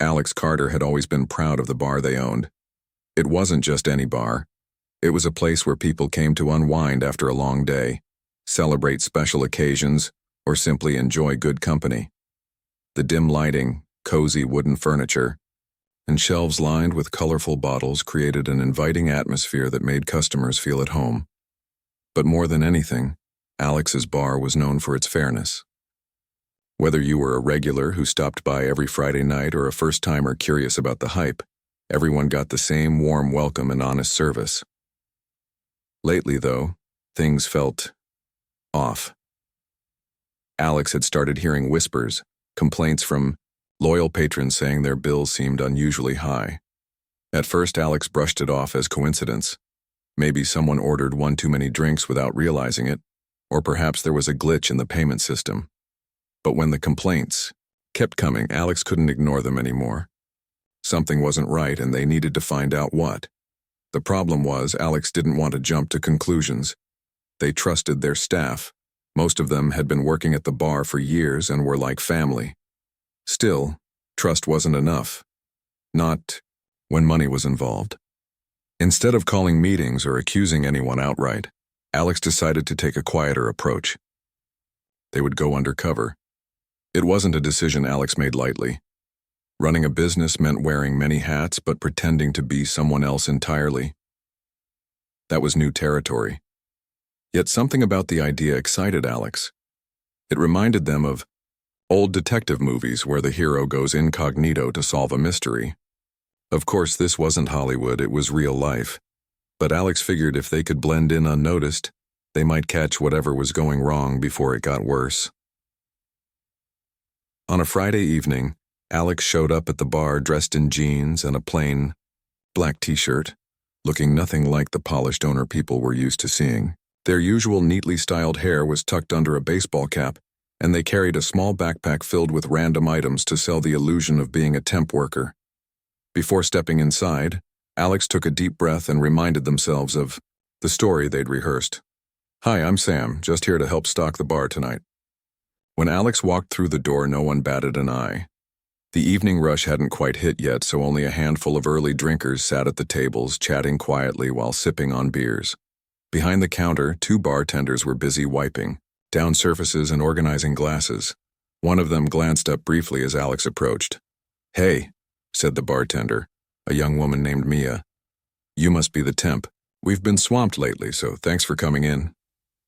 Alex Carter had always been proud of the bar they owned. It wasn't just any bar. It was a place where people came to unwind after a long day, celebrate special occasions, or simply enjoy good company. The dim lighting, cozy wooden furniture, and shelves lined with colorful bottles created an inviting atmosphere that made customers feel at home. But more than anything, Alex's bar was known for its fairness. Whether you were a regular who stopped by every Friday night or a first-timer curious about the hype, everyone got the same warm welcome and honest service. Lately, though, things felt off. Alex had started hearing whispers, complaints from loyal patrons saying their bills seemed unusually high. At first, Alex brushed it off as coincidence. Maybe someone ordered one too many drinks without realizing it, or perhaps there was a glitch in the payment system. But when the complaints kept coming, Alex couldn't ignore them anymore. Something wasn't right and they needed to find out what. The problem was Alex didn't want to jump to conclusions. They trusted their staff. Most of them had been working at the bar for years and were like family. Still, trust wasn't enough. Not when money was involved. Instead of calling meetings or accusing anyone outright, Alex decided to take a quieter approach. They would go undercover. It wasn't a decision Alex made lightly. Running a business meant wearing many hats but pretending to be someone else entirely. That was new territory. Yet something about the idea excited Alex. It reminded them of old detective movies where the hero goes incognito to solve a mystery. Of course, this wasn't Hollywood, it was real life. But Alex figured if they could blend in unnoticed, they might catch whatever was going wrong before it got worse. On a Friday evening, Alex showed up at the bar dressed in jeans and a plain black t-shirt, looking nothing like the polished owner people were used to seeing. Their usual neatly styled hair was tucked under a baseball cap, and they carried a small backpack filled with random items to sell the illusion of being a temp worker. Before stepping inside, Alex took a deep breath and reminded themselves of the story they'd rehearsed. "Hi, I'm Sam, just here to help stock the bar tonight." When Alex walked through the door, no one batted an eye. The evening rush hadn't quite hit yet, so only a handful of early drinkers sat at the tables, chatting quietly while sipping on beers. Behind the counter, two bartenders were busy wiping down surfaces and organizing glasses. One of them glanced up briefly as Alex approached. "Hey," said the bartender, a young woman named Mia. "You must be the temp. We've been swamped lately, so thanks for coming in."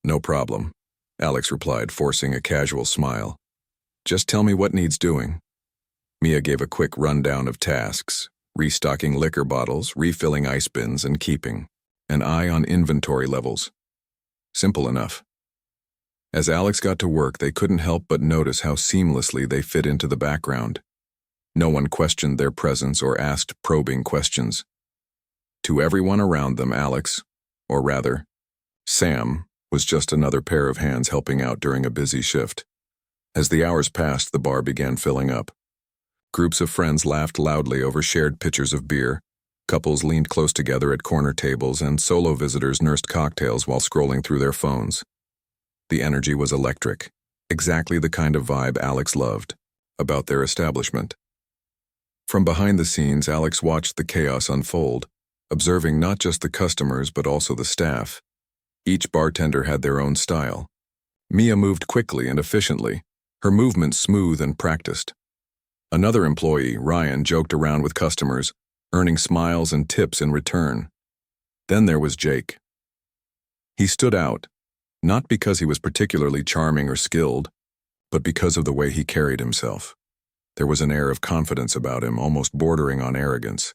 "No problem," Alex replied, forcing a casual smile. "Just tell me what needs doing." Mia gave a quick rundown of tasks: restocking liquor bottles, refilling ice bins, and keeping an eye on inventory levels. Simple enough. As Alex got to work, they couldn't help but notice how seamlessly they fit into the background. No one questioned their presence or asked probing questions. To everyone around them, Alex, or rather, Sam, was just another pair of hands helping out during a busy shift. As the hours passed, the bar began filling up. Groups of friends laughed loudly over shared pitchers of beer. Couples leaned close together at corner tables, and solo visitors nursed cocktails while scrolling through their phones. The energy was electric, exactly the kind of vibe Alex loved about their establishment. From behind the scenes, Alex watched the chaos unfold, observing not just the customers but also the staff. Each bartender had their own style. Mia moved quickly and efficiently, her movements smooth and practiced. Another employee, Ryan, joked around with customers, earning smiles and tips in return. Then there was Jake. He stood out, not because he was particularly charming or skilled, but because of the way he carried himself. There was an air of confidence about him, almost bordering on arrogance.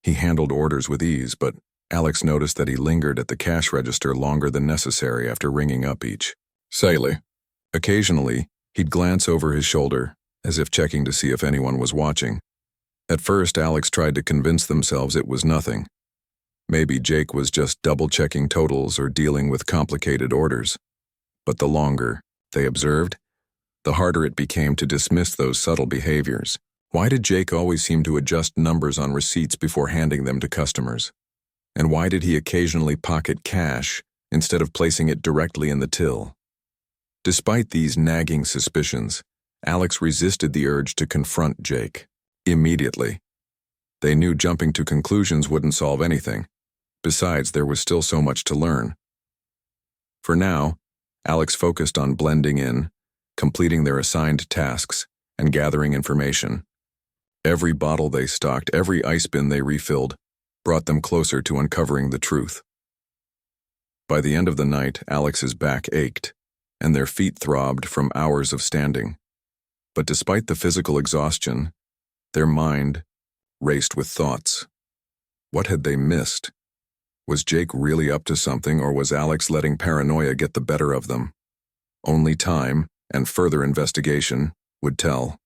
He handled orders with ease, but Alex noticed that he lingered at the cash register longer than necessary after ringing up each sale. Occasionally, he'd glance over his shoulder, as if checking to see if anyone was watching. At first, Alex tried to convince themselves it was nothing. Maybe Jake was just double-checking totals or dealing with complicated orders. But the longer they observed, the harder it became to dismiss those subtle behaviors. Why did Jake always seem to adjust numbers on receipts before handing them to customers? And why did he occasionally pocket cash instead of placing it directly in the till? Despite these nagging suspicions, Alex resisted the urge to confront Jake. Immediately. They knew jumping to conclusions wouldn't solve anything. Besides, there was still so much to learn. For now, Alex focused on blending in, completing their assigned tasks, and gathering information. Every bottle they stocked, every ice bin they refilled, brought them closer to uncovering the truth. By the end of the night, Alex's back ached, and their feet throbbed from hours of standing. But despite the physical exhaustion, their mind raced with thoughts. What had they missed? Was Jake really up to something, or was Alex letting paranoia get the better of them? Only time and further investigation would tell.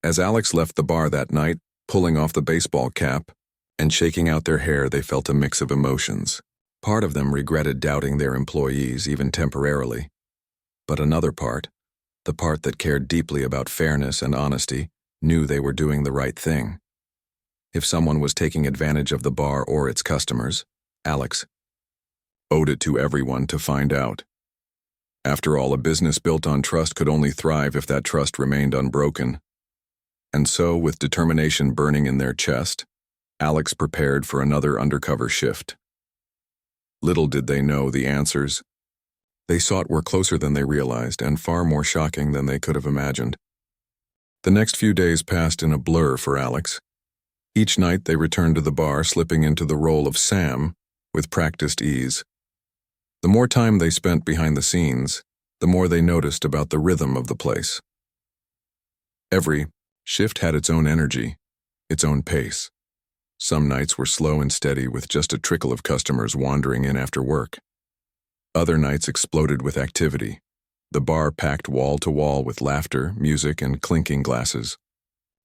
As Alex left the bar that night, pulling off the baseball cap and shaking out their hair, they felt a mix of emotions. Part of them regretted doubting their employees, even temporarily. But another part, the part that cared deeply about fairness and honesty, knew they were doing the right thing. If someone was taking advantage of the bar or its customers, Alex owed it to everyone to find out. After all, a business built on trust could only thrive if that trust remained unbroken. And so, with determination burning in their chest, Alex prepared for another undercover shift. Little did they know the answers they sought were closer than they realized and far more shocking than they could have imagined. The next few days passed in a blur for Alex. Each night they returned to the bar, slipping into the role of Sam with practiced ease. The more time they spent behind the scenes, the more they noticed about the rhythm of the place. Every shift had its own energy, its own pace. Some nights were slow and steady, with just a trickle of customers wandering in after work. Other nights exploded with activity, the bar packed wall to wall with laughter, music, and clinking glasses.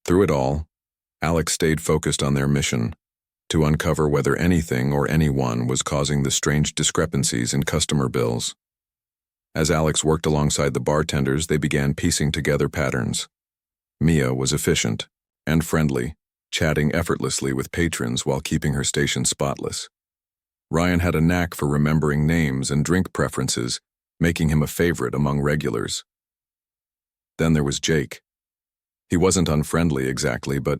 Through it all, Alex stayed focused on their mission, to uncover whether anything or anyone was causing the strange discrepancies in customer bills. As Alex worked alongside the bartenders, they began piecing together patterns. Mia was efficient and friendly, chatting effortlessly with patrons while keeping her station spotless. Ryan had a knack for remembering names and drink preferences, making him a favorite among regulars. Then there was Jake. He wasn't unfriendly exactly, but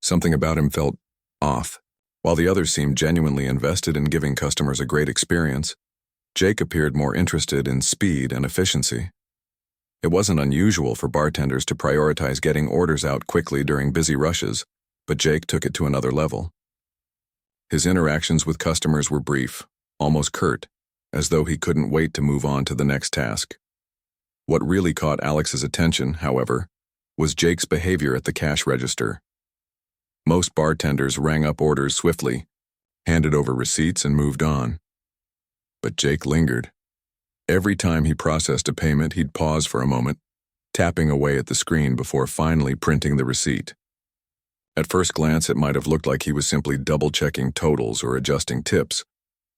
something about him felt off. While the others seemed genuinely invested in giving customers a great experience, Jake appeared more interested in speed and efficiency. It wasn't unusual for bartenders to prioritize getting orders out quickly during busy rushes, but Jake took it to another level. His interactions with customers were brief, almost curt, as though he couldn't wait to move on to the next task. What really caught Alex's attention, however, was Jake's behavior at the cash register. Most bartenders rang up orders swiftly, handed over receipts, and moved on. But Jake lingered. Every time he processed a payment, he'd pause for a moment, tapping away at the screen before finally printing the receipt. At first glance, it might have looked like he was simply double-checking totals or adjusting tips,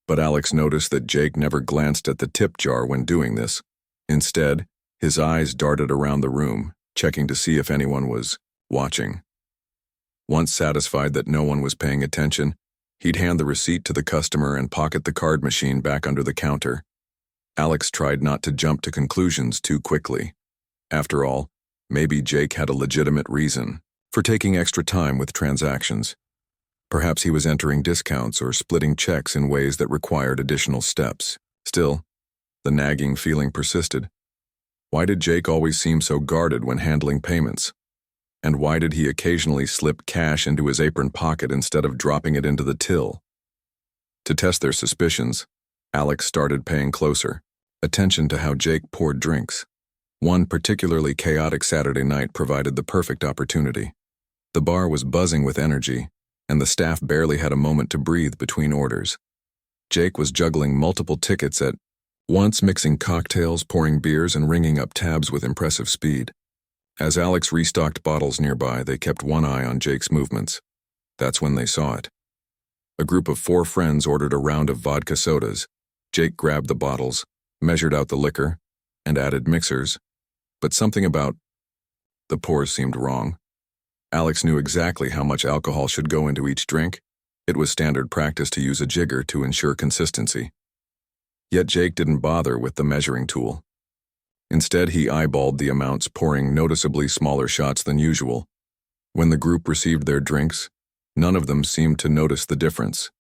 but Alex noticed that Jake never glanced at the tip jar when doing this. Instead, his eyes darted around the room, checking to see if anyone was watching. Once satisfied that no one was paying attention, he'd hand the receipt to the customer and pocket the card machine back under the counter. Alex tried not to jump to conclusions too quickly. After all, maybe Jake had a legitimate reason for taking extra time with transactions. Perhaps he was entering discounts or splitting checks in ways that required additional steps. Still, the nagging feeling persisted. Why did Jake always seem so guarded when handling payments? And why did he occasionally slip cash into his apron pocket instead of dropping it into the till? To test their suspicions, Alex started paying closer attention to how Jake poured drinks. One particularly chaotic Saturday night provided the perfect opportunity. The bar was buzzing with energy, and the staff barely had a moment to breathe between orders. Jake was juggling multiple tickets at once, mixing cocktails, pouring beers, and ringing up tabs with impressive speed. As Alex restocked bottles nearby, they kept one eye on Jake's movements. That's when they saw it. A group of 4 friends ordered a round of vodka sodas. Jake grabbed the bottles, measured out the liquor, and added mixers. But something about the pours seemed wrong. Alex knew exactly how much alcohol should go into each drink. It was standard practice to use a jigger to ensure consistency. Yet Jake didn't bother with the measuring tool. Instead, he eyeballed the amounts, pouring noticeably smaller shots than usual, When the group received their drinks, none of them seemed to notice the difference.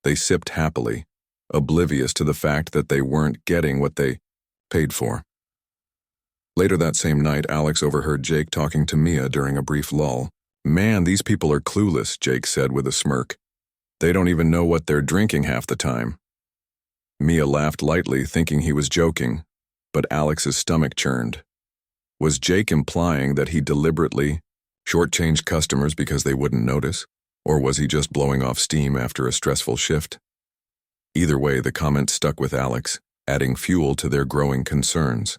They sipped happily, oblivious to the fact that they weren't getting what they paid for. Later that same night, Alex overheard Jake talking to Mia during a brief lull. "Man, these people are clueless," Jake said with a smirk. "They don't even know what they're drinking half the time." Mia laughed lightly, thinking he was joking, but Alex's stomach churned. Was Jake implying that he deliberately shortchanged customers because they wouldn't notice, or was he just blowing off steam after a stressful shift? Either way, the comment stuck with Alex, adding fuel to their growing concerns.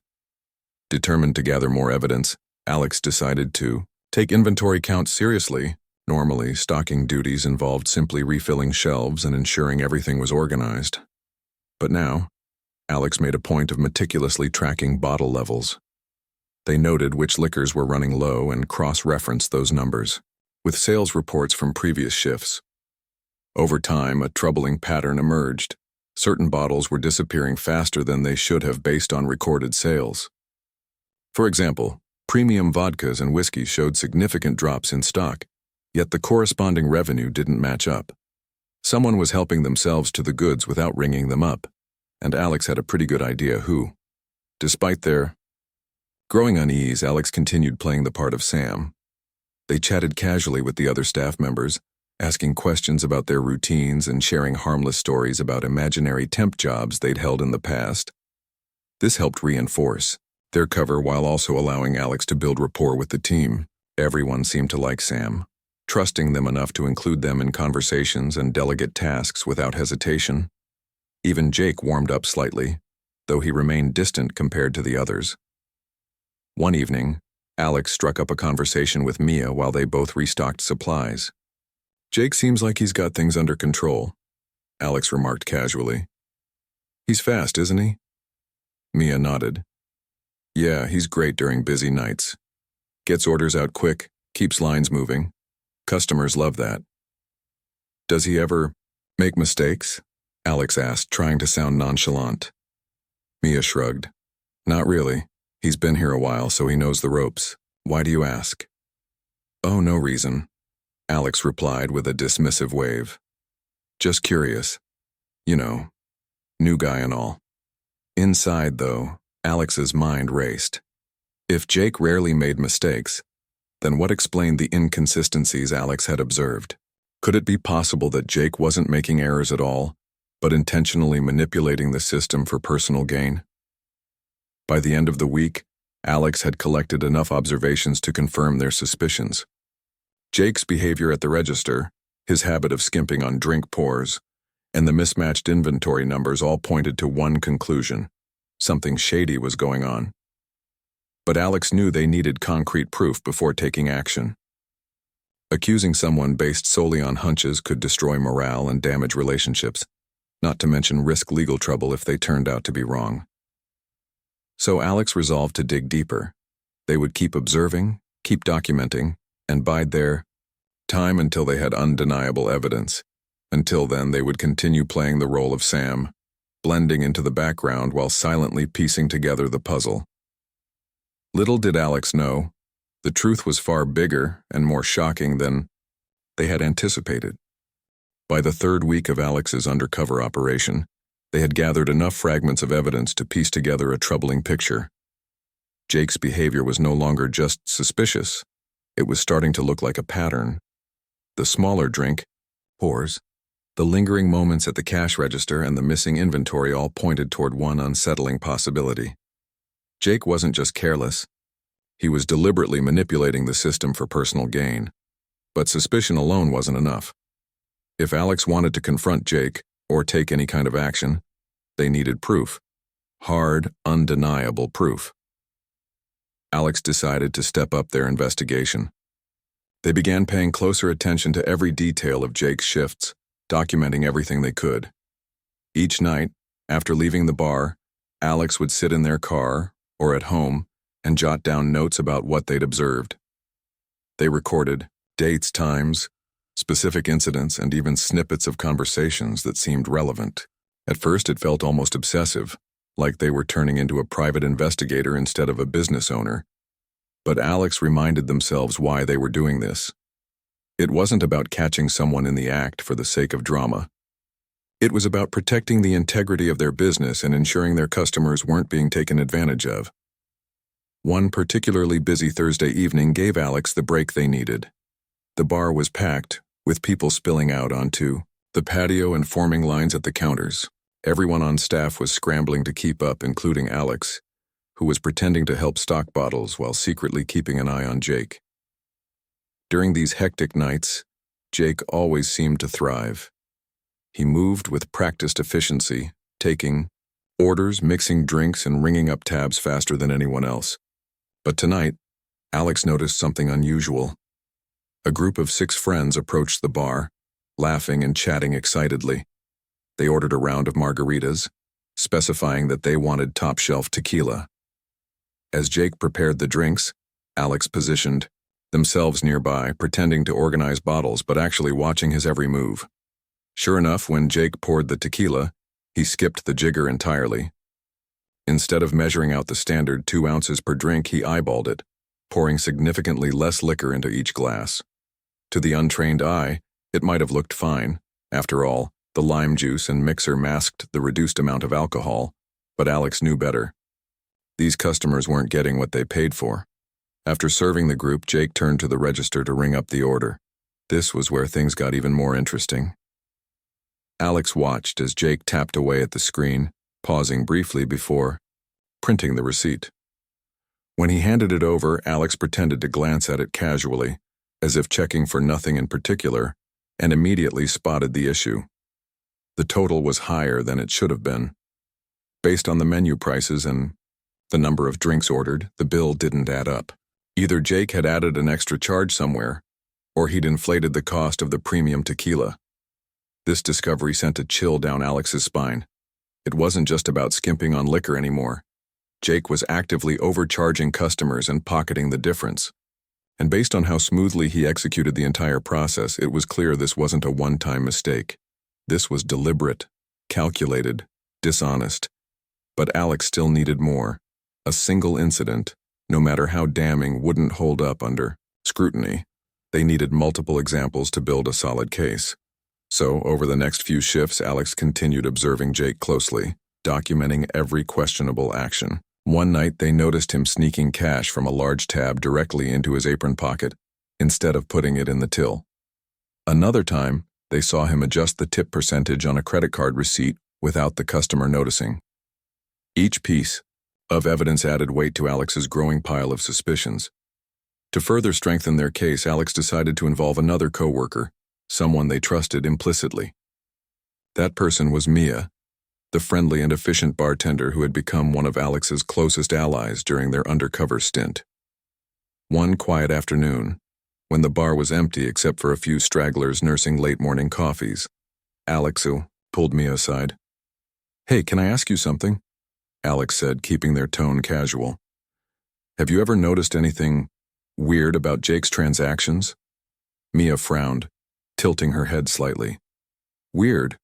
Determined to gather more evidence, Alex decided to take inventory counts seriously. Normally, stocking duties involved simply refilling shelves and ensuring everything was organized. But now, Alex made a point of meticulously tracking bottle levels. They noted which liquors were running low and cross-referenced those numbers with sales reports from previous shifts. Over time, a troubling pattern emerged. Certain bottles were disappearing faster than they should have based on recorded sales. For example, premium vodkas and whiskey showed significant drops in stock, yet the corresponding revenue didn't match up. Someone was helping themselves to the goods without ringing them up, and Alex had a pretty good idea who. Despite their growing unease, Alex continued playing the part of Sam. They chatted casually with the other staff members, asking questions about their routines and sharing harmless stories about imaginary temp jobs they'd held in the past. This helped reinforce their cover while also allowing Alex to build rapport with the team. Everyone seemed to like Sam, trusting them enough to include them in conversations and delegate tasks without hesitation. Even Jake warmed up slightly, though he remained distant compared to the others. One evening, Alex struck up a conversation with Mia while they both restocked supplies. "Jake seems like he's got things under control," Alex remarked casually. "He's fast, isn't he?" Mia nodded. "Yeah, he's great during busy nights. Gets orders out quick, keeps lines moving. Customers love that." "Does he ever make mistakes?" Alex asked, trying to sound nonchalant. Mia shrugged. "Not really. He's been here a while, so he knows the ropes. Why do you ask?" "Oh, no reason," Alex replied with a dismissive wave. "Just curious. You know, new guy and all." Inside, though, Alex's mind raced. If Jake rarely made mistakes, then what explained the inconsistencies Alex had observed? Could it be possible that Jake wasn't making errors at all, but intentionally manipulating the system for personal gain? By the end of the week, Alex had collected enough observations to confirm their suspicions. Jake's behavior at the register, his habit of skimping on drink pours, and the mismatched inventory numbers all pointed to one conclusion: something shady was going on. But Alex knew they needed concrete proof before taking action. Accusing someone based solely on hunches could destroy morale and damage relationships, not to mention risk legal trouble if they turned out to be wrong. So Alex resolved to dig deeper. They would keep observing, keep documenting, and bide their time until they had undeniable evidence. Until then, they would continue playing the role of Sam, blending into the background while silently piecing together the puzzle. Little did Alex know, the truth was far bigger and more shocking than they had anticipated. By the third week of Alex's undercover operation, they had gathered enough fragments of evidence to piece together a troubling picture. Jake's behavior was no longer just suspicious. It was starting to look like a pattern. The smaller drink pours, the lingering moments at the cash register, and the missing inventory all pointed toward one unsettling possibility. Jake wasn't just careless. He was deliberately manipulating the system for personal gain. But suspicion alone wasn't enough. If Alex wanted to confront Jake, or take any kind of action, they needed proof. Hard, undeniable proof. Alex decided to step up their investigation. They began paying closer attention to every detail of Jake's shifts, documenting everything they could. Each night, after leaving the bar, Alex would sit in their car, or at home, and jot down notes about what they'd observed. They recorded dates, times, specific incidents, and even snippets of conversations that seemed relevant. At first, it felt almost obsessive, like they were turning into a private investigator instead of a business owner. But Alex reminded themselves why they were doing this. It wasn't about catching someone in the act for the sake of drama. It was about protecting the integrity of their business and ensuring their customers weren't being taken advantage of. One particularly busy Thursday evening gave Alex the break they needed. The bar was packed, with people spilling out onto the patio and forming lines at the counters. Everyone on staff was scrambling to keep up, including Alex, who was pretending to help stock bottles while secretly keeping an eye on Jake. During these hectic nights, Jake always seemed to thrive. He moved with practiced efficiency, taking orders, mixing drinks, and ringing up tabs faster than anyone else. But tonight, Alex noticed something unusual. A group of 6 friends approached the bar, laughing and chatting excitedly. They ordered a round of margaritas, specifying that they wanted top-shelf tequila. As Jake prepared the drinks, Alex positioned themselves nearby, pretending to organize bottles but actually watching his every move. Sure enough, when Jake poured the tequila, he skipped the jigger entirely. Instead of measuring out the standard 2 ounces per drink, he eyeballed it, pouring significantly less liquor into each glass. To the untrained eye, it might have looked fine. After all, the lime juice and mixer masked the reduced amount of alcohol, but Alex knew better. These customers weren't getting what they paid for. After serving the group, Jake turned to the register to ring up the order. This was where things got even more interesting. Alex watched as Jake tapped away at the screen, pausing briefly before printing the receipt. When he handed it over, Alex pretended to glance at it casually, as if checking for nothing in particular, and immediately spotted the issue. The total was higher than it should have been. Based on the menu prices and the number of drinks ordered, the bill didn't add up. Either Jake had added an extra charge somewhere, or he'd inflated the cost of the premium tequila. This discovery sent a chill down Alex's spine. It wasn't just about skimping on liquor anymore. Jake was actively overcharging customers and pocketing the difference. And based on how smoothly he executed the entire process, it was clear this wasn't a one-time mistake. This was deliberate, calculated, dishonest. But Alex still needed more. A single incident, no matter how damning, wouldn't hold up under scrutiny. They needed multiple examples to build a solid case. So, over the next few shifts, Alex continued observing Jake closely, documenting every questionable action. One night, they noticed him sneaking cash from a large tab directly into his apron pocket, instead of putting it in the till. Another time, they saw him adjust the tip percentage on a credit card receipt without the customer noticing. Each piece of evidence added weight to Alex's growing pile of suspicions. To further strengthen their case, Alex decided to involve another coworker, someone they trusted implicitly. That person was Mia, the friendly and efficient bartender who had become one of Alex's closest allies during their undercover stint. One quiet afternoon, when the bar was empty except for a few stragglers nursing late-morning coffees, Alex pulled Mia aside. "Hey, can I ask you something?" Alex said, keeping their tone casual. "Have you ever noticed anything weird about Jake's transactions?" Mia frowned, tilting her head slightly. "Weird?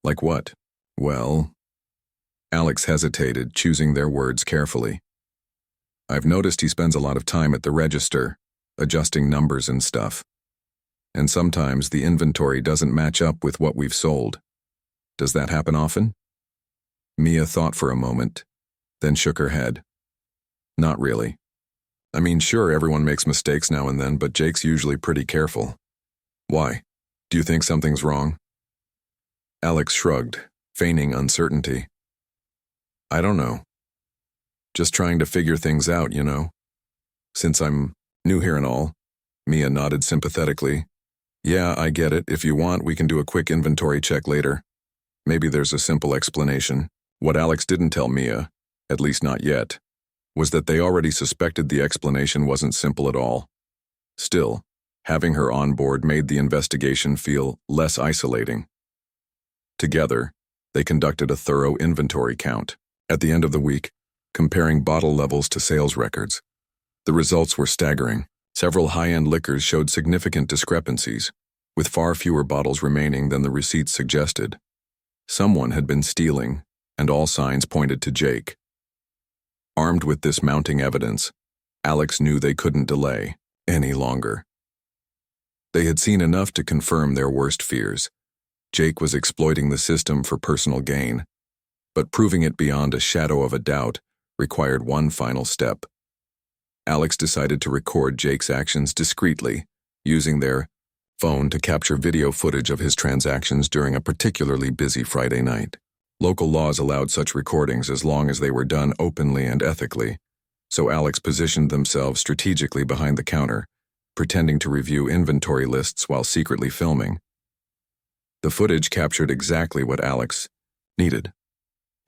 Like what?" "Well," Alex hesitated, choosing their words carefully. "I've noticed he spends a lot of time at the register, adjusting numbers and stuff. And sometimes the inventory doesn't match up with what we've sold. Does that happen often?" Mia thought for a moment, then shook her head. "Not really. I mean, sure, everyone makes mistakes now and then, but Jake's usually pretty careful." "Why? Do you think something's wrong?" Alex shrugged, feigning uncertainty. "I don't know. Just trying to figure things out, you know. Since I'm new here and all." Mia nodded sympathetically. "Yeah, I get it. If you want, we can do a quick inventory check later. Maybe there's a simple explanation." What Alex didn't tell Mia, at least not yet, was that they already suspected the explanation wasn't simple at all. Still, having her on board made the investigation feel less isolating. Together, they conducted a thorough inventory count. At the end of the week, comparing bottle levels to sales records. The results were staggering. Several high-end liquors showed significant discrepancies, with far fewer bottles remaining than the receipts suggested. Someone had been stealing, and all signs pointed to Jake. Armed with this mounting evidence, Alex knew they couldn't delay any longer. They had seen enough to confirm their worst fears. Jake was exploiting the system for personal gain, but proving it beyond a shadow of a doubt required one final step. Alex decided to record Jake's actions discreetly, using their phone to capture video footage of his transactions during a particularly busy Friday night. Local laws allowed such recordings as long as they were done openly and ethically, so Alex positioned themselves strategically behind the counter, pretending to review inventory lists while secretly filming. The footage captured exactly what Alex needed.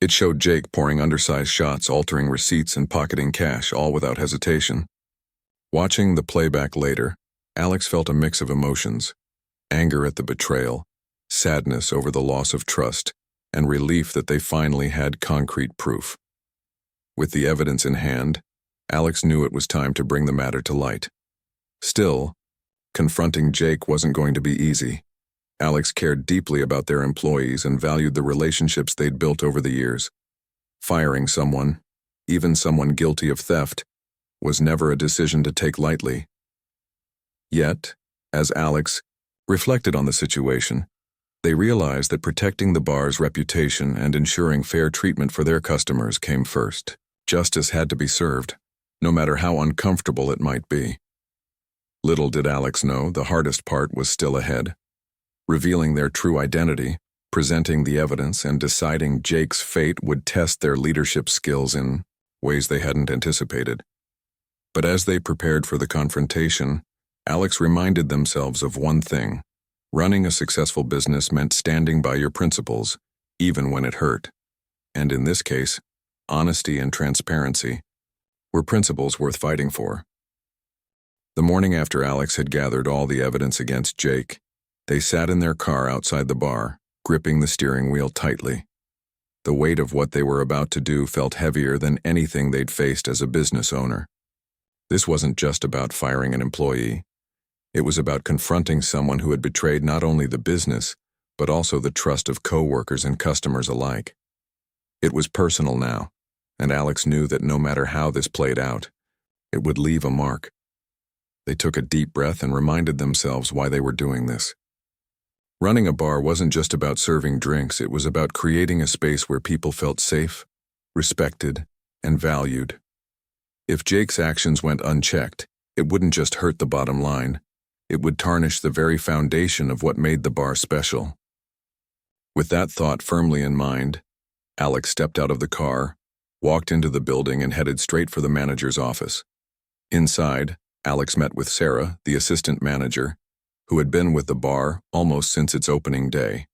It showed Jake pouring undersized shots, altering receipts, and pocketing cash, all without hesitation. Watching the playback later, Alex felt a mix of emotions: anger at the betrayal, sadness over the loss of trust, and relief that they finally had concrete proof. With the evidence in hand, Alex knew it was time to bring the matter to light. Still, confronting Jake wasn't going to be easy. Alex cared deeply about their employees and valued the relationships they'd built over the years. Firing someone, even someone guilty of theft, was never a decision to take lightly. Yet, as Alex reflected on the situation, they realized that protecting the bar's reputation and ensuring fair treatment for their customers came first. Justice had to be served, no matter how uncomfortable it might be. Little did Alex know the hardest part was still ahead: revealing their true identity, presenting the evidence, and deciding Jake's fate would test their leadership skills in ways they hadn't anticipated. But as they prepared for the confrontation, Alex reminded themselves of one thing: running a successful business meant standing by your principles, even when it hurt. And in this case, honesty and transparency were principles worth fighting for. The morning after Alex had gathered all the evidence against Jake, they sat in their car outside the bar, gripping the steering wheel tightly. The weight of what they were about to do felt heavier than anything they'd faced as a business owner. This wasn't just about firing an employee. It was about confronting someone who had betrayed not only the business, but also the trust of coworkers and customers alike. It was personal now, and Alex knew that no matter how this played out, it would leave a mark. They took a deep breath and reminded themselves why they were doing this. Running a bar wasn't just about serving drinks, it was about creating a space where people felt safe, respected, and valued. If Jake's actions went unchecked, it wouldn't just hurt the bottom line, it would tarnish the very foundation of what made the bar special. With that thought firmly in mind, Alex stepped out of the car, walked into the building, and headed straight for the manager's office. Inside, Alex met with Sarah, the assistant manager, who had been with the bar almost since its opening day.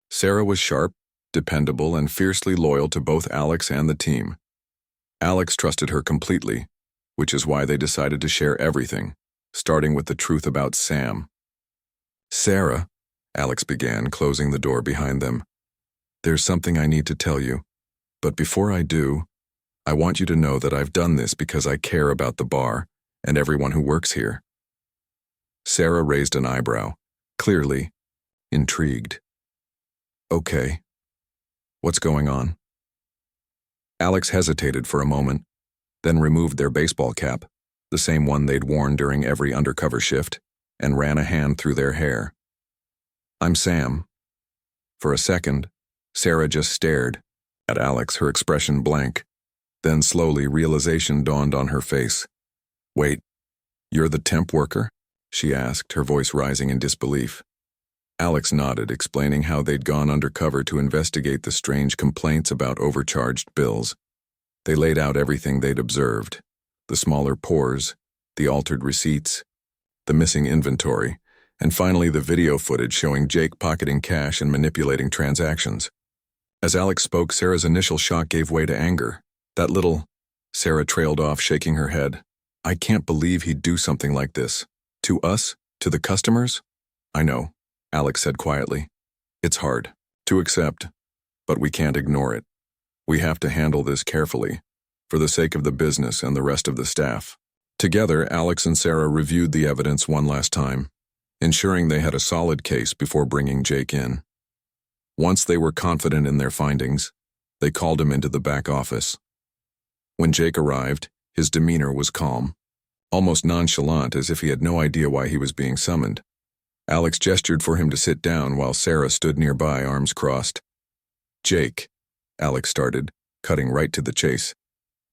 Sarah was sharp, dependable, and fiercely loyal to both Alex and the team. Alex trusted her completely, which is why they decided to share everything, starting with the truth about Sam. "Sarah," Alex began, closing the door behind them, "there's something I need to tell you, but before I do, I want you to know that I've done this because I care about the bar and everyone who works here." Sarah raised an eyebrow, clearly intrigued. "Okay. What's going on?" Alex hesitated for a moment, then removed their baseball cap, the same one they'd worn during every undercover shift, and ran a hand through their hair. "I'm Sam." For a second, Sarah just stared at Alex, her expression blank. Then slowly realization dawned on her face. "Wait, you're the temp worker?" she asked, her voice rising in disbelief. Alex nodded, explaining how they'd gone undercover to investigate the strange complaints about overcharged bills. They laid out everything they'd observed: the smaller pours, the altered receipts, the missing inventory, and finally the video footage showing Jake pocketing cash and manipulating transactions. As Alex spoke, Sarah's initial shock gave way to anger. "That little—" Sarah trailed off, shaking her head. "I can't believe he'd do something like this. To us? To the customers?" "I know," Alex said quietly. "It's hard to accept, but we can't ignore it. We have to handle this carefully, for the sake of the business and the rest of the staff." Together, Alex and Sarah reviewed the evidence one last time, ensuring they had a solid case before bringing Jake in. Once they were confident in their findings, they called him into the back office. When Jake arrived, His demeanor was calm, almost nonchalant, as if he had no idea why he was being summoned. Alex gestured for him to sit down while Sarah stood nearby, arms crossed. "Jake," Alex started, cutting right to the chase.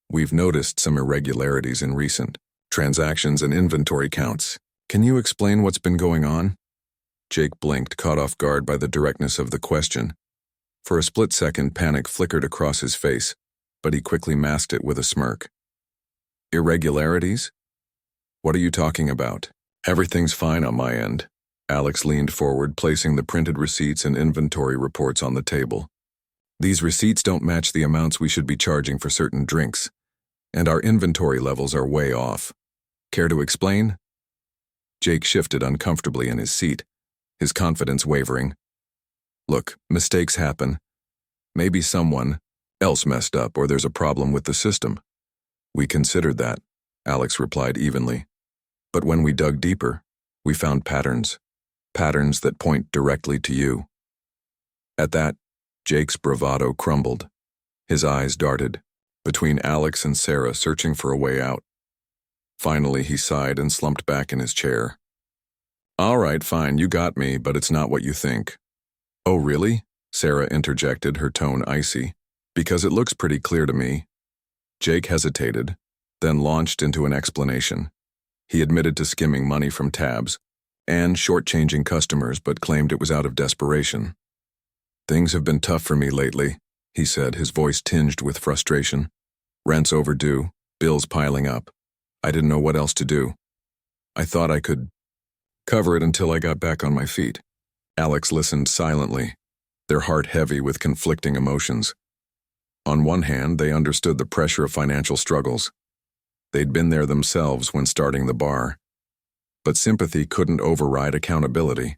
"We've noticed some irregularities in recent transactions and inventory counts. Can you explain what's been going on?" Jake blinked, caught off guard by the directness of the question. For a split second, panic flickered across his face, but he quickly masked it with a smirk. "Irregularities? What are you talking about?" "Everything's fine on my end." Alex leaned forward, placing the printed receipts and inventory reports on the table. "These receipts don't match the amounts we should be charging for certain drinks, and our inventory levels are way off. Care to explain?" Jake shifted uncomfortably in his seat, his confidence wavering. "Look, mistakes happen. Maybe someone else messed up, or there's a problem with the system." "We considered that," Alex replied evenly. "But when we dug deeper, we found patterns that point directly to you." At that, Jake's bravado crumbled. His eyes darted between Alex and Sarah, searching for a way out. Finally, he sighed and slumped back in his chair. "All right, fine, you got me, but it's not what you think." "Oh, really?" Sarah interjected, her tone icy. "Because it looks pretty clear to me." Jake hesitated, then launched into an explanation. He admitted to skimming money from tabs and shortchanging customers, but claimed it was out of desperation. "Things have been tough for me lately," he said, his voice tinged with frustration. "Rent's overdue, bills piling up. I didn't know what else to do. I thought I could cover it until I got back on my feet." Alex listened silently, their heart heavy with conflicting emotions. On one hand, they understood the pressure of financial struggles. They'd been there themselves when starting the bar. But sympathy couldn't override accountability.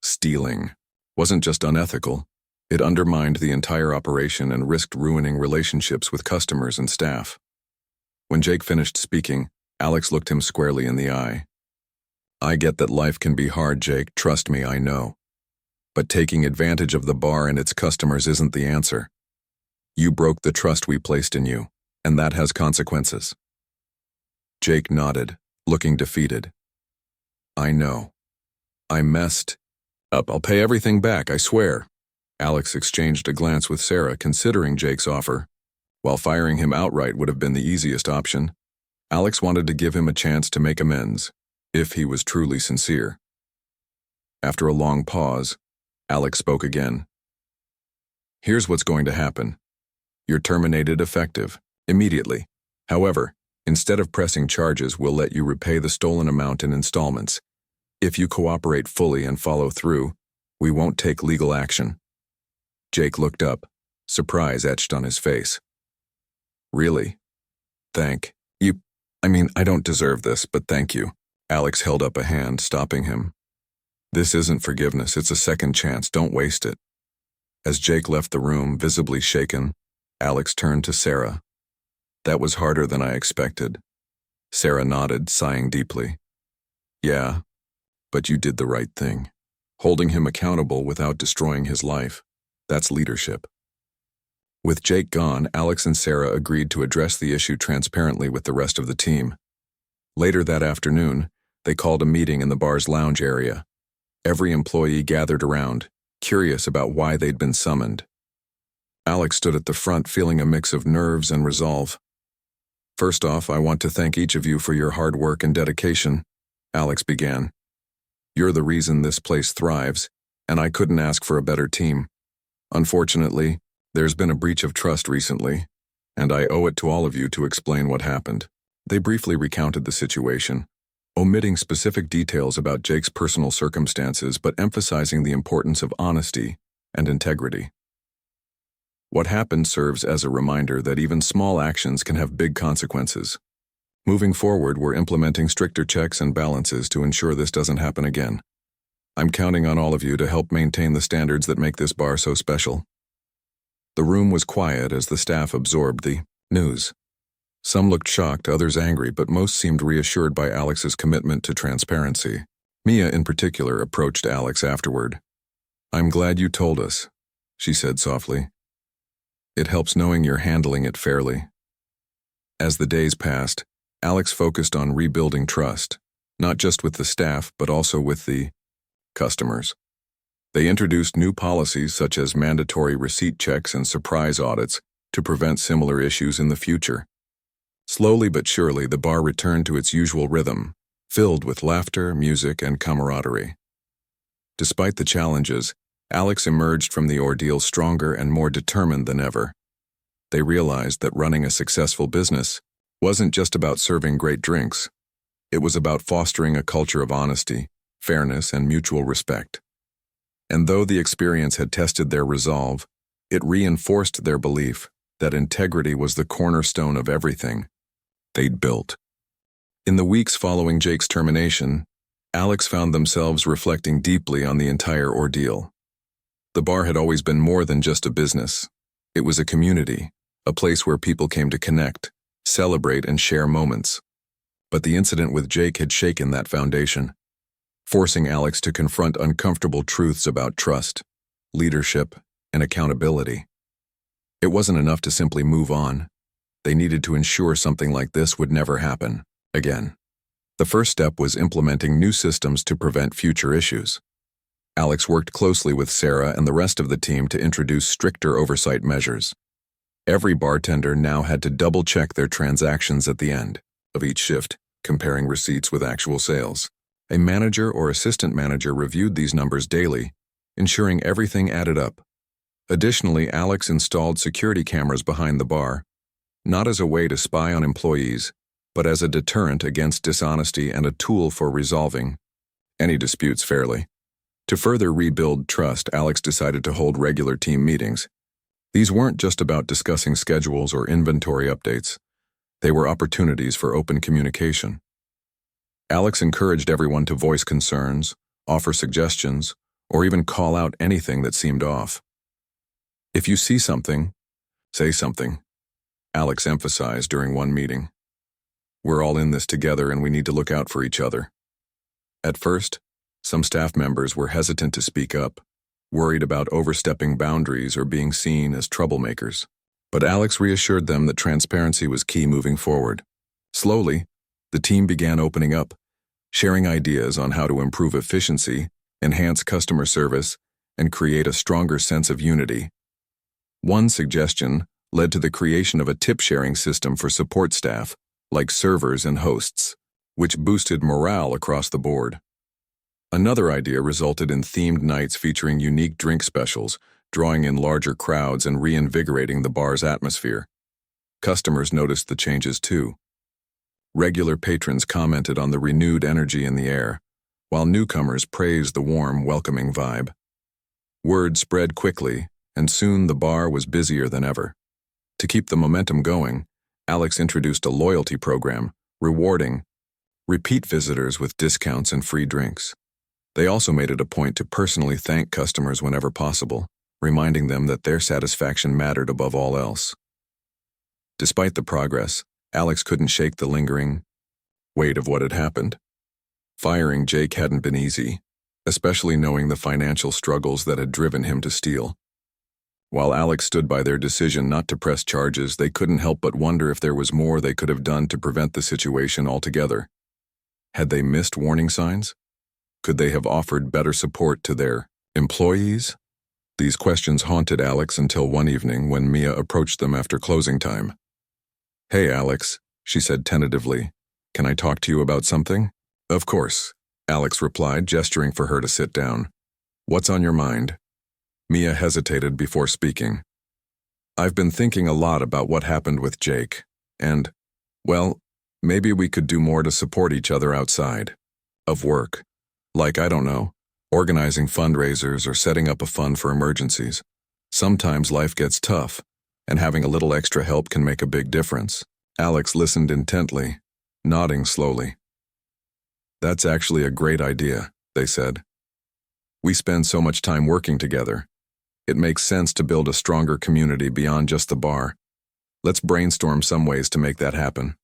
Stealing wasn't just unethical, it undermined the entire operation and risked ruining relationships with customers and staff. When Jake finished speaking, Alex looked him squarely in the eye. "I get that life can be hard, Jake, trust me, I know. But taking advantage of the bar and its customers isn't the answer. You broke the trust we placed in you, and that has consequences." Jake nodded, looking defeated. "I know. I messed up. I'll pay everything back, I swear." Alex exchanged a glance with Sarah, considering Jake's offer. While firing him outright would have been the easiest option, Alex wanted to give him a chance to make amends, if he was truly sincere. After a long pause, Alex spoke again. "Here's what's going to happen. You're terminated effective, immediately. However, instead of pressing charges, we'll let you repay the stolen amount in installments. If you cooperate fully and follow through, we won't take legal action." Jake looked up, surprise etched on his face. "Really? Thank you. I don't deserve this, but thank you." Alex held up a hand, stopping him. "This isn't forgiveness, it's a second chance, don't waste it." As Jake left the room, visibly shaken, Alex turned to Sarah. "That was harder than I expected." Sarah nodded, sighing deeply. "Yeah, but you did the right thing. Holding him accountable without destroying his life, that's leadership." With Jake gone, Alex and Sarah agreed to address the issue transparently with the rest of the team. Later that afternoon, they called a meeting in the bar's lounge area. Every employee gathered around, curious about why they'd been summoned. Alex stood at the front, feeling a mix of nerves and resolve. "First off, I want to thank each of you for your hard work and dedication," Alex began. "You're the reason this place thrives, and I couldn't ask for a better team. Unfortunately, there's been a breach of trust recently, and I owe it to all of you to explain what happened." They briefly recounted the situation, omitting specific details about Jake's personal circumstances but emphasizing the importance of honesty and integrity. What happened serves as a reminder that even small actions can have big consequences. Moving forward, we're implementing stricter checks and balances to ensure this doesn't happen again. I'm counting on all of you to help maintain the standards that make this bar so special. The room was quiet as the staff absorbed the news. Some looked shocked, others angry, but most seemed reassured by Alex's commitment to transparency. Mia, in particular, approached Alex afterward. "I'm glad you told us," she said softly. "It helps knowing you're handling it fairly." As the days passed, Alex focused on rebuilding trust, not just with the staff, but also with the customers. They introduced new policies such as mandatory receipt checks and surprise audits to prevent similar issues in the future. Slowly but surely, the bar returned to its usual rhythm, filled with laughter, music, and camaraderie. Despite the challenges, Alex emerged from the ordeal stronger and more determined than ever. They realized that running a successful business wasn't just about serving great drinks. It was about fostering a culture of honesty, fairness, and mutual respect. And though the experience had tested their resolve, it reinforced their belief that integrity was the cornerstone of everything they'd built. In the weeks following Jake's termination, Alex found themselves reflecting deeply on the entire ordeal. The bar had always been more than just a business. It was a community, a place where people came to connect, celebrate, and share moments. But the incident with Jake had shaken that foundation, forcing Alex to confront uncomfortable truths about trust, leadership, and accountability. It wasn't enough to simply move on. They needed to ensure something like this would never happen again. The first step was implementing new systems to prevent future issues. Alex worked closely with Sarah and the rest of the team to introduce stricter oversight measures. Every bartender now had to double-check their transactions at the end of each shift, comparing receipts with actual sales. A manager or assistant manager reviewed these numbers daily, ensuring everything added up. Additionally, Alex installed security cameras behind the bar, not as a way to spy on employees, but as a deterrent against dishonesty and a tool for resolving any disputes fairly. To further rebuild trust, Alex decided to hold regular team meetings. These weren't just about discussing schedules or inventory updates. They were opportunities for open communication. Alex encouraged everyone to voice concerns, offer suggestions, or even call out anything that seemed off. If you see something, say something, Alex emphasized during one meeting. We're all in this together and we need to look out for each other. At first, some staff members were hesitant to speak up, worried about overstepping boundaries or being seen as troublemakers. But Alex reassured them that transparency was key moving forward. Slowly, the team began opening up, sharing ideas on how to improve efficiency, enhance customer service, and create a stronger sense of unity. One suggestion led to the creation of a tip-sharing system for support staff, like servers and hosts, which boosted morale across the board. Another idea resulted in themed nights featuring unique drink specials, drawing in larger crowds and reinvigorating the bar's atmosphere. Customers noticed the changes too. Regular patrons commented on the renewed energy in the air, while newcomers praised the warm, welcoming vibe. Word spread quickly, and soon the bar was busier than ever. To keep the momentum going, Alex introduced a loyalty program, rewarding repeat visitors with discounts and free drinks. They also made it a point to personally thank customers whenever possible, reminding them that their satisfaction mattered above all else. Despite the progress, Alex couldn't shake the lingering weight of what had happened. Firing Jake hadn't been easy, especially knowing the financial struggles that had driven him to steal. While Alex stood by their decision not to press charges, they couldn't help but wonder if there was more they could have done to prevent the situation altogether. Had they missed warning signs? Could they have offered better support to their employees? These questions haunted Alex until one evening when Mia approached them after closing time. "Hey, Alex," she said tentatively. "Can I talk to you about something?" "Of course," Alex replied, gesturing for her to sit down. "What's on your mind?" Mia hesitated before speaking. "I've been thinking a lot about what happened with Jake, and, well, maybe we could do more to support each other outside of work. Like, I don't know, organizing fundraisers or setting up a fund for emergencies. Sometimes life gets tough, and having a little extra help can make a big difference." Alex listened intently, nodding slowly. "That's actually a great idea," they said. "We spend so much time working together. It makes sense to build a stronger community beyond just the bar. Let's brainstorm some ways to make that happen."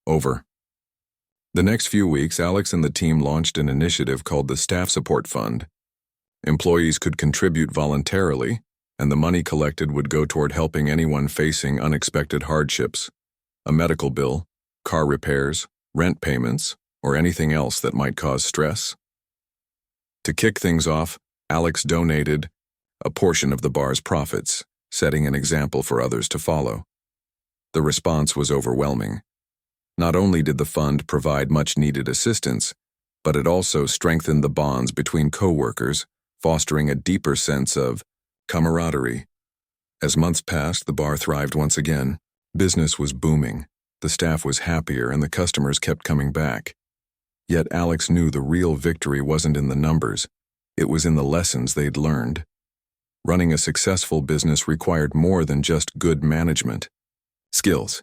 Over. The next few weeks, Alex and the team launched an initiative called the Staff Support Fund. Employees could contribute voluntarily, and the money collected would go toward helping anyone facing unexpected hardships. a medical bill, car repairs, rent payments, or anything else that might cause stress. To kick things off, Alex donated a portion of the bar's profits, setting an example for others to follow. The response was overwhelming. Not only did the fund provide much-needed assistance, but it also strengthened the bonds between co-workers, fostering a deeper sense of camaraderie. As months passed, the bar thrived once again. Business was booming, the staff was happier, and the customers kept coming back. Yet Alex knew the real victory wasn't in the numbers, it was in the lessons they'd learned. Running a successful business required more than just good management. Skills.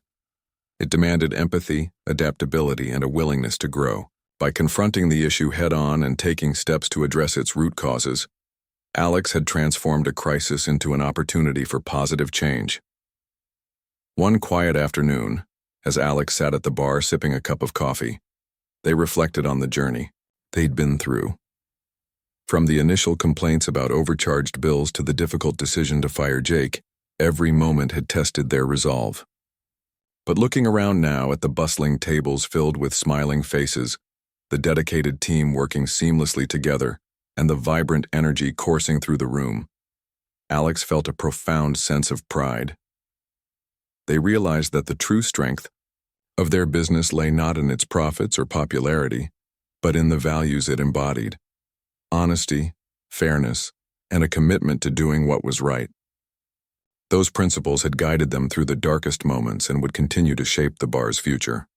It demanded empathy, adaptability, and a willingness to grow. By confronting the issue head-on and taking steps to address its root causes, Alex had transformed a crisis into an opportunity for positive change. One quiet afternoon, as Alex sat at the bar sipping a cup of coffee, they reflected on the journey they'd been through. From the initial complaints about overcharged bills to the difficult decision to fire Jake, every moment had tested their resolve. But looking around now at the bustling tables filled with smiling faces, the dedicated team working seamlessly together, and the vibrant energy coursing through the room, Alex felt a profound sense of pride. They realized that the true strength of their business lay not in its profits or popularity, but in the values it embodied: honesty, fairness, and a commitment to doing what was right. Those principles had guided them through the darkest moments and would continue to shape the bar's future.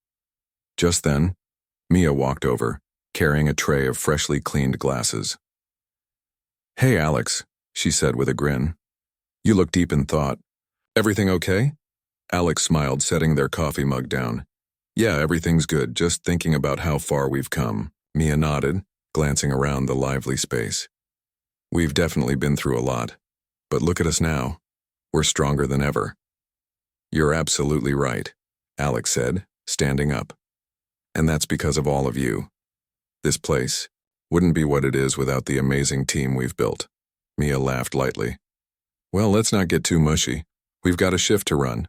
Just then, Mia walked over, carrying a tray of freshly cleaned glasses. "Hey, Alex," she said with a grin. "You look deep in thought. Everything okay?" Alex smiled, setting their coffee mug down. "Yeah, everything's good, just thinking about how far we've come." Mia nodded, glancing around the lively space. "We've definitely been through a lot, but look at us now. We're stronger than ever." "You're absolutely right," Alex said, standing up. "And that's because of all of you. This place wouldn't be what it is without the amazing team we've built." Mia laughed lightly. "Well, let's not get too mushy. We've got a shift to run."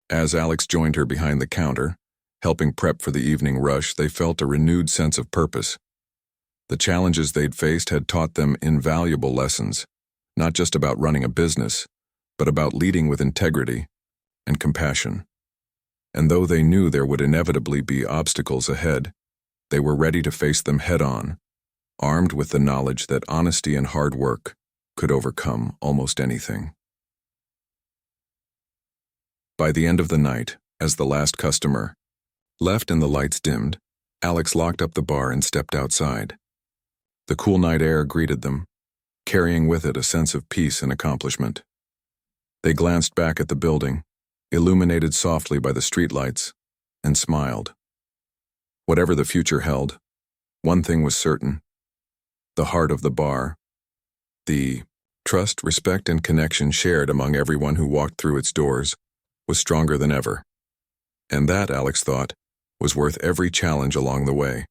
As Alex joined her behind the counter, helping prep for the evening rush, they felt a renewed sense of purpose. The challenges they'd faced had taught them invaluable lessons, not just about running a business, but about leading with integrity and compassion. And though they knew there would inevitably be obstacles ahead, they were ready to face them head-on, armed with the knowledge that honesty and hard work could overcome almost anything. By the end of the night, as the last customer left and the lights dimmed, Alex locked up the bar and stepped outside. The cool night air greeted them, carrying with it a sense of peace and accomplishment. They glanced back at the building, illuminated softly by the streetlights, and smiled. Whatever the future held, one thing was certain: the heart of the bar, the trust, respect, and connection shared among everyone who walked through its doors, was stronger than ever. And that, Alex thought, was worth every challenge along the way.